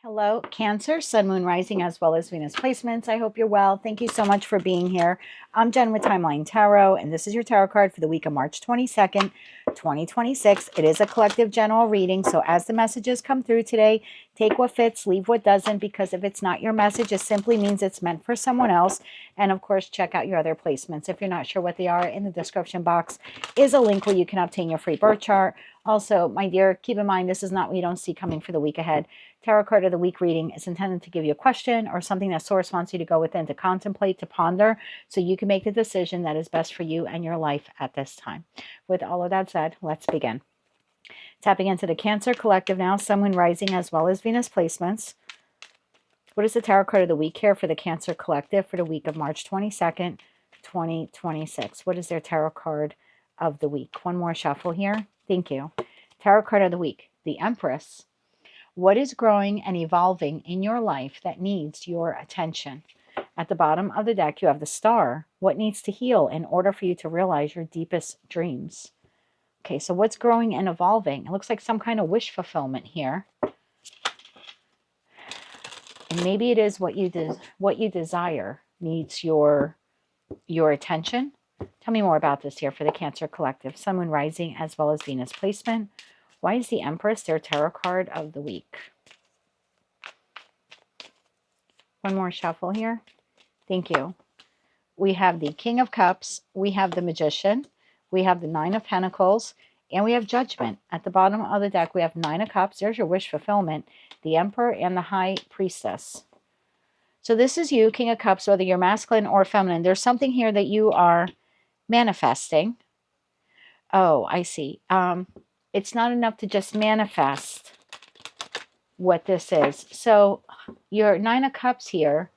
Hello, Cancer, Sun, Moon, Rising, as well as Venus placements. I hope you're well. Thank you so much for being here. I'm Jen with Timeline Tarot, and this is your tarot card for the week of March 22nd, 2026. It is a collective general reading, so as the messages come through today, take what fits, leave what doesn't, because if it's not your message, it simply means it's meant for someone else. And of course, check out your other placements. If you're not sure what they are, in the description box is a link where you can obtain your free birth chart. Also, my dear, keep in mind, this is not what you don't see coming for the week ahead. Tarot card of the week reading is intended to give you a question or something that source wants you to go within, to contemplate, to ponder, so you can make the decision that is best for you and your life at this time. With all of that said, let's begin. Tapping into the Cancer collective now, Sun, Moon, Rising, as well as Venus placements. What is the tarot card of the week here for the Cancer collective for the week of March 22nd, 2026? What is their tarot card of the week? One more shuffle here. Thank you. Tarot card of the week, the Empress. What is growing and evolving in your life that needs your attention? At the bottom of the deck, you have the Star. What needs to heal in order for you to realize your deepest dreams? Okay, so what's growing and evolving? It looks like some kind of wish fulfillment here. And maybe it is what you desire needs your attention. Tell me more about this here for the Cancer collective, Sun, Moon, Rising, as well as Venus placement. Why is the Empress their tarot card of the week? One more shuffle here. Thank you. We have the King of Cups. We have the Magician. We have the Nine of Pentacles. And we have Judgment. At the bottom of the deck, we have Nine of Cups. There's your wish fulfillment. The Emperor and the High Priestess. So this is you, King of Cups, whether you're masculine or feminine. There's something here that you are manifesting. Oh, I see. It's not enough to just manifest what this is. So your Nine of Cups here,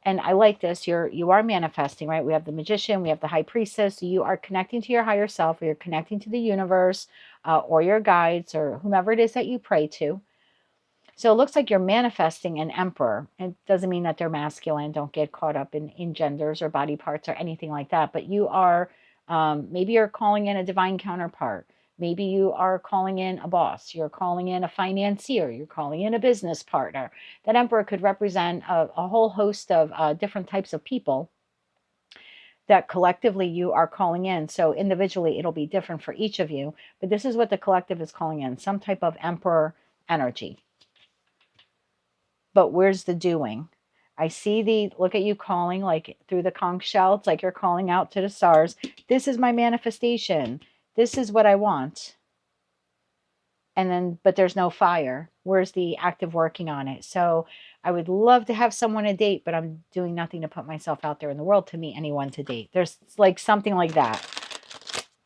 and I like this, you are manifesting, right? We have the Magician, we have the High Priestess. So you are connecting to your higher self, or you're connecting to the universe, or your guides, or whomever it is that you pray to. So it looks like you're manifesting an Emperor. It doesn't mean that they're masculine. Don't get caught up in genders or body parts or anything like that. But you are, maybe you're calling in a divine counterpart. Maybe you are calling in a boss. You're calling in a financier. You're calling in a business partner. That Emperor could represent a whole host of different types of people that collectively you are calling in. So individually, it'll be different for each of you. But this is what the collective is calling in, some type of Emperor energy. But where's the doing? I see look at you calling like through the conch shell. It's like you're calling out to the stars. This is my manifestation. This is what I want. And then, but there's no fire. Where's the active working on it? So I would love to have someone to date, but I'm doing nothing to put myself out there in the world to meet anyone to date. There's like something like that.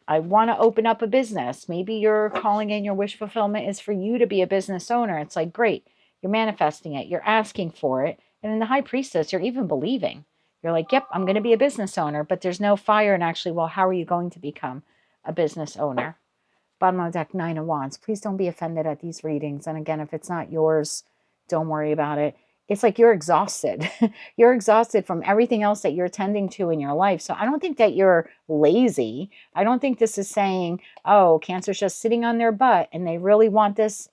I want to open up a business. Maybe you're calling in, your wish fulfillment is for you to be a business owner. It's like, great. You're manifesting it. You're asking for it. And in the High Priestess, you're even believing. You're like, yep, I'm going to be a business owner. But there's no fire. And actually, well, how are you going to become a business owner? Bottom of the deck, Nine of Wands. Please don't be offended at these readings. And again, if it's not yours, don't worry about it. It's like you're exhausted. You're exhausted from everything else that you're tending to in your life. So I don't think that you're lazy. I don't think this is saying, oh, Cancer's just sitting on their butt and they really want this,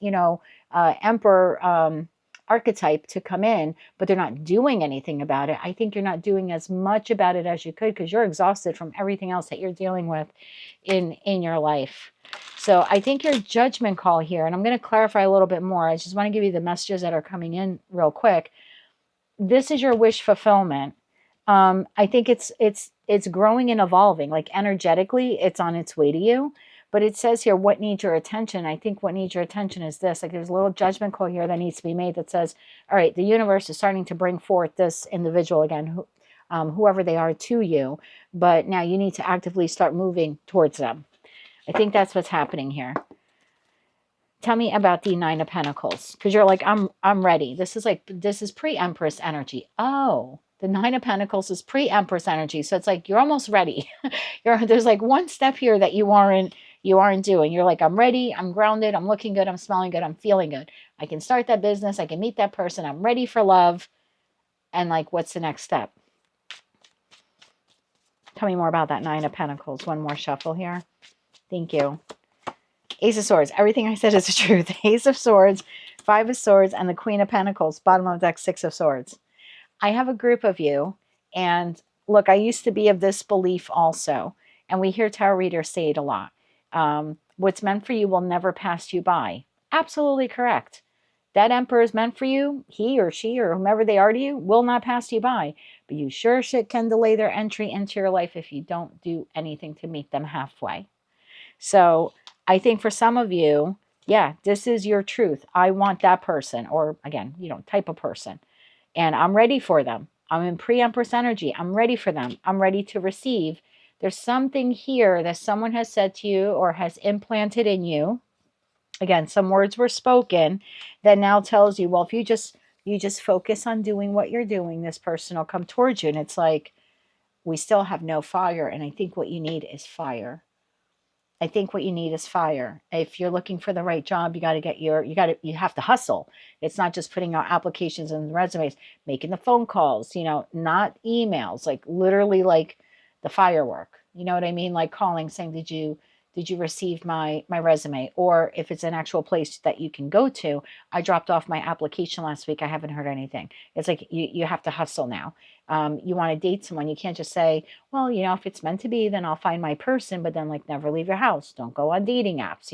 Emperor archetype to come in, but they're not doing anything about it. I think you're not doing as much about it as you could because you're exhausted from everything else that you're dealing with in your life. So I think your judgment call here, and I'm going to clarify a little bit more. I just want to give you the messages that are coming in real quick. This is your wish fulfillment. I think it's growing and evolving. Like energetically, it's on its way to you. But it says here, what needs your attention? I think what needs your attention is this. Like there's a little judgment call here that needs to be made that says, all right, the universe is starting to bring forth this individual again, whoever they are, to you. But now you need to actively start moving towards them. I think that's what's happening here. Tell me about the Nine of Pentacles, because you're like, I'm ready. This is pre-Empress energy. Oh, the Nine of Pentacles is pre-Empress energy. So it's like you're almost ready. There's like one step here that you aren't doing. You're like, I'm ready, I'm grounded, I'm looking good, I'm smelling good, I'm feeling good. I can start that business, I can meet that person, I'm ready for love. And like, what's the next step? Tell me more about that Nine of Pentacles. One more shuffle here. Thank you. Ace of Swords. Everything I said is the truth. Ace of Swords, Five of Swords, and the Queen of Pentacles. Bottom of the deck, Six of Swords. I have a group of you, and look, I used to be of this belief also, and we hear tarot readers say it a lot. What's meant for you will never pass you by. Absolutely correct. That emperor is meant for you. He or she or whomever they are to you will not pass you by. But you sure shit can delay their entry into your life if you don't do anything to meet them halfway. So I think for some of you, yeah, this is your truth. I want that person, or again, type of person. And I'm ready for them. I'm in pre-empress energy. I'm ready for them. I'm ready to receive. There's something here that someone has said to you or has implanted in you. Again, some words were spoken that now tells you, well, if you just focus on doing what you're doing, this person will come towards you. And it's like, we still have no fire. And I think what you need is fire. I think what you need is fire. If you're looking for the right job, you have to hustle. It's not just putting out applications and resumes, making the phone calls, not emails, like literally like the firework. You know what I mean? Like calling, saying, did you receive my resume? Or if it's an actual place that you can go to, I dropped off my application last week. I haven't heard anything. It's like you have to hustle now. You want to date someone. You can't just say, well, if it's meant to be, then I'll find my person, but then like never leave your house. Don't go on dating apps,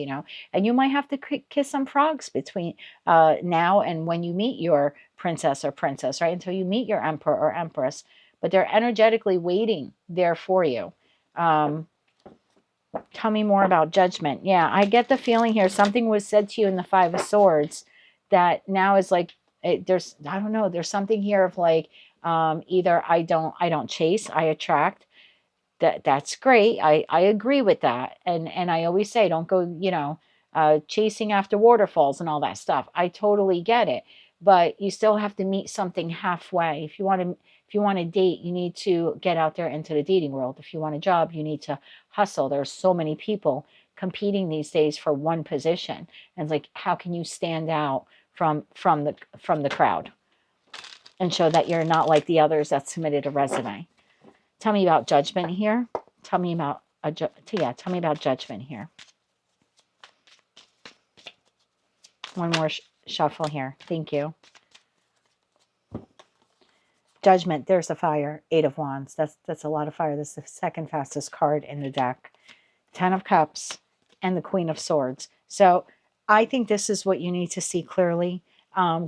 and you might have to kiss some frogs between now and when you meet your princess or princess, right? Until you meet your emperor or empress, but they're energetically waiting there for you. Tell me more about Judgment. Yeah, I get the feeling here something was said to you in the Five of Swords that now is like, I don't know, there's something here of like, either I don't chase, I attract. That's great. I agree with that. And I always say, don't go, chasing after waterfalls and all that stuff. I totally get it. But you still have to meet something halfway. If you want to date, you need to get out there into the dating world. If you want a job, you need to hustle. There's so many people competing these days for one position. And it's like, how can you stand out from the crowd and show that you're not like the others that submitted a resume? Tell me about Judgment here. Tell me about Judgment here. One more shuffle here. Thank you. Judgment. There's the fire. Eight of Wands. That's a lot of fire. This is the second fastest card in the deck. 10 of Cups and the Queen of Swords. So I think this is what you need to see clearly.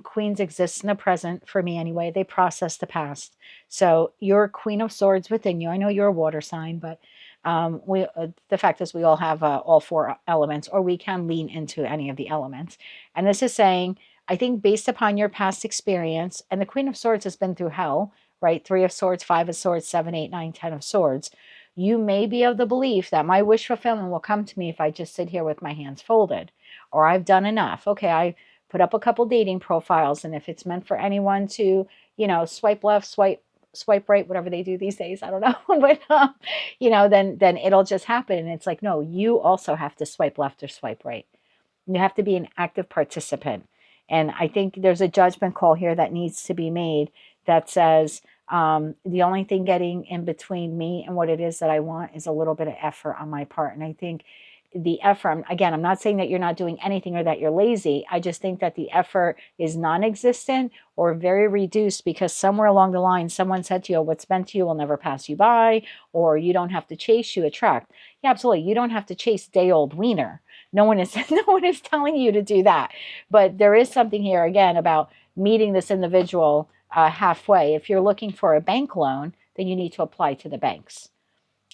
Queens exist in the present, for me anyway. They process the past. So your Queen of Swords within you. I know you're a water sign, but the fact is we all have all four elements, or we can lean into any of the elements. And this is saying, I think based upon your past experience, and the Queen of Swords has been through hell, right? 3 of Swords, 5 of Swords, 7, 8, 9, 10 of Swords. You may be of the belief that my wish fulfillment will come to me if I just sit here with my hands folded, or I've done enough. Okay, I put up a couple dating profiles, and if it's meant for anyone to, swipe left, swipe right, whatever they do these days, I don't know, but then it'll just happen. And it's like, no, you also have to swipe left or swipe right. You have to be an active participant. And I think there's a judgment call here that needs to be made that says, the only thing getting in between me and what it is that I want is a little bit of effort on my part. And I think the effort, again, I'm not saying that you're not doing anything or that you're lazy. I just think that the effort is non-existent or very reduced because somewhere along the line, someone said to you, what's meant to you will never pass you by, or you don't have to chase, you attract. Yeah, absolutely. You don't have to chase day-old wiener. No one is telling you to do that. But there is something here, again, about meeting this individual halfway. If you're looking for a bank loan, then you need to apply to the banks.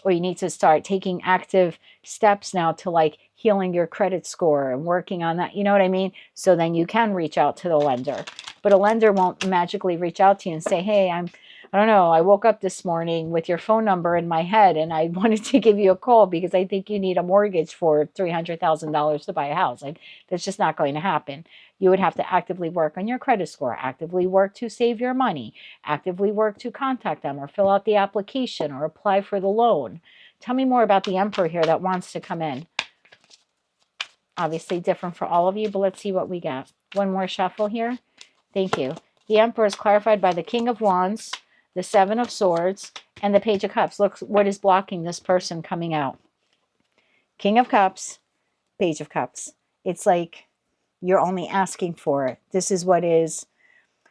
Or you need to start taking active steps now to like healing your credit score and working on that. You know what I mean? So then you can reach out to the lender. But a lender won't magically reach out to you and say, hey, I don't know, I woke up this morning with your phone number in my head and I wanted to give you a call because I think you need a mortgage for $300,000 to buy a house. Like, that's just not going to happen. You would have to actively work on your credit score, actively work to save your money, actively work to contact them or fill out the application or apply for the loan. Tell me more about the Emperor here that wants to come in. Obviously different for all of you, but let's see what we got. One more shuffle here. Thank you. The Emperor is clarified by the King of Wands, the Seven of Swords, and the Page of Cups. Look what is blocking this person coming out. King of Cups, Page of Cups. It's like You're only asking for it. This is what is,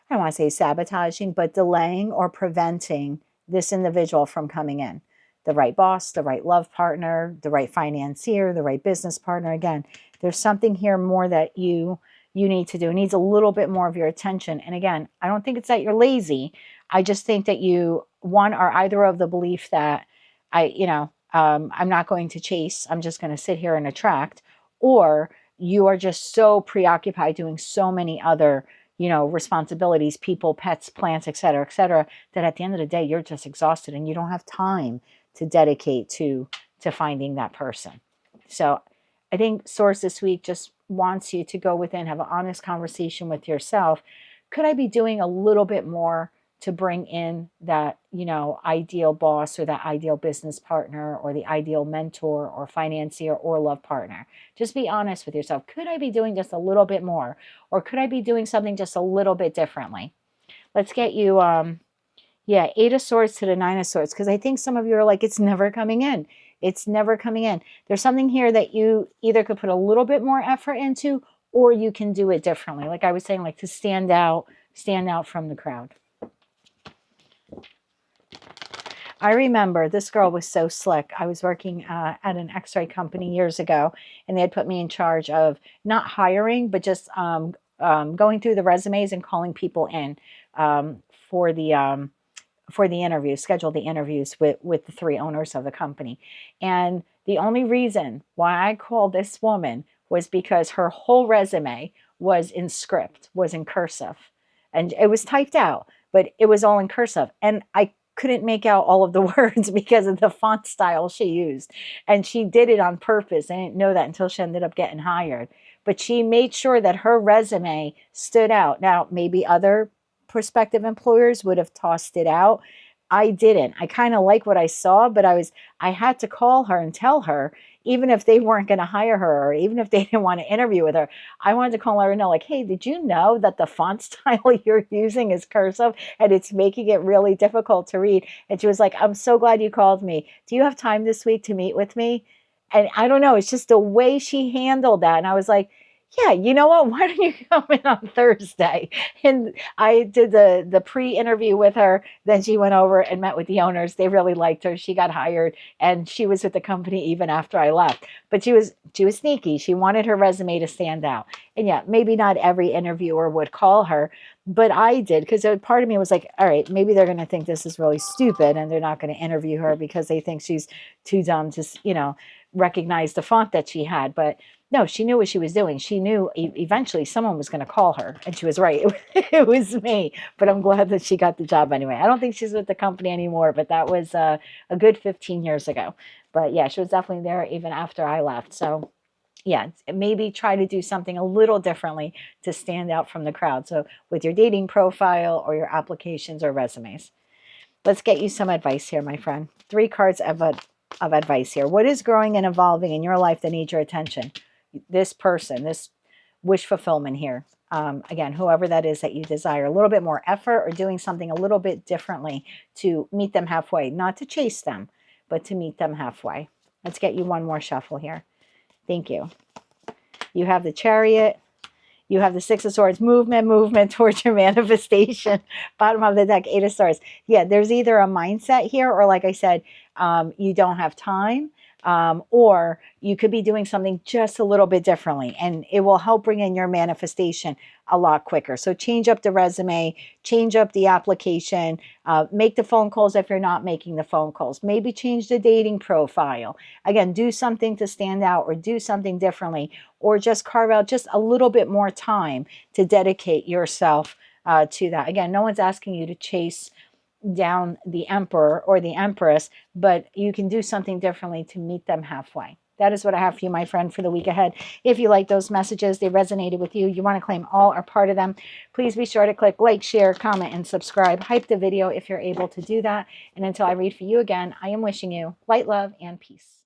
I don't want to say sabotaging, but delaying or preventing this individual from coming in. The right boss, the right love partner, the right financier, the right business partner. Again, there's something here more that you need to do. It needs a little bit more of your attention. And again, I don't think it's that you're lazy. I just think that you, one, are either of the belief that I'm not going to chase. I'm just going to sit here and attract. Or you are just so preoccupied doing so many other responsibilities, people, pets, plants, et cetera, that at the end of the day, you're just exhausted and you don't have time to dedicate to finding that person. So I think Source this week just wants you to go within, have an honest conversation with yourself. Could I be doing a little bit more to bring in that, ideal boss or that ideal business partner or the ideal mentor or financier or love partner? Just be honest with yourself. Could I be doing just a little bit more? Or could I be doing something just a little bit differently? Let's get you, Eight of Swords to the Nine of Swords, because I think some of you are like, it's never coming in. It's never coming in. There's something here that you either could put a little bit more effort into, or you can do it differently. Like I was saying, like to stand out from the crowd. I remember this girl was so slick. I was working at an x-ray company years ago, and they had put me in charge of not hiring, but just going through the resumes and calling people in for the interviews, schedule the interviews with the three owners of the company. And the only reason why I called this woman was because her whole resume was in script, was in cursive. And it was typed out, but it was all in cursive. And I couldn't make out all of the words because of the font style she used. And she did it on purpose. I didn't know that until she ended up getting hired. But she made sure that her resume stood out. Now, maybe other prospective employers would have tossed it out. I didn't. I kind of like what I saw, but I had to call her and tell her, even if they weren't going to hire her or even if they didn't want to interview with her, I wanted to call her and know, like, hey, did you know that the font style you're using is cursive and it's making it really difficult to read? And she was like, I'm so glad you called me. Do you have time this week to meet with me? And I don't know, it's just the way she handled that. And I was like, yeah, you know what? Why don't you come in on Thursday? And I did the pre-interview with her. Then she went over and met with the owners. They really liked her. She got hired, and she was with the company even after I left. But she was sneaky. She wanted her resume to stand out. And yeah, maybe not every interviewer would call her, but I did, because part of me was like, all right, maybe they're going to think this is really stupid, and they're not going to interview her because they think she's too dumb to, recognize the font that she had. But no, she knew what she was doing. She knew eventually someone was going to call her, and she was right. It was me, but I'm glad that she got the job anyway. I don't think she's with the company anymore, but that was a good 15 years ago. But yeah, she was definitely there even after I left. So yeah, maybe try to do something a little differently to stand out from the crowd. So with your dating profile or your applications or resumes. Let's get you some advice here, my friend. 3 cards of advice here. What is growing and evolving in your life that needs your attention? This person, this wish fulfillment here. Again, whoever that is that you desire, a little bit more effort or doing something a little bit differently to meet them halfway. Not to chase them, but to meet them halfway. Let's get you one more shuffle here. Thank you. You have the Chariot. You have the 6 of Swords, movement towards your manifestation. Bottom of the deck, 8 of Swords. Yeah, there's either a mindset here, or like I said, you don't have time, or you could be doing something just a little bit differently, and it will help bring in your manifestation a lot quicker. So change up the resume, change up the application, make the phone calls if you're not making the phone calls. Maybe change the dating profile. Again, do something to stand out or do something differently, or just carve out just a little bit more time to dedicate yourself to that. Again, no one's asking you to chase down the emperor or the empress, but you can do something differently to meet them halfway. That is what I have for you, my friend, for the week ahead. If you like those messages, they resonated with you, you want to claim all or part of them, please be sure to click like, share, comment, and subscribe. Hype the video if you're able to do that. And until I read for you again, I am wishing you light, love, and peace.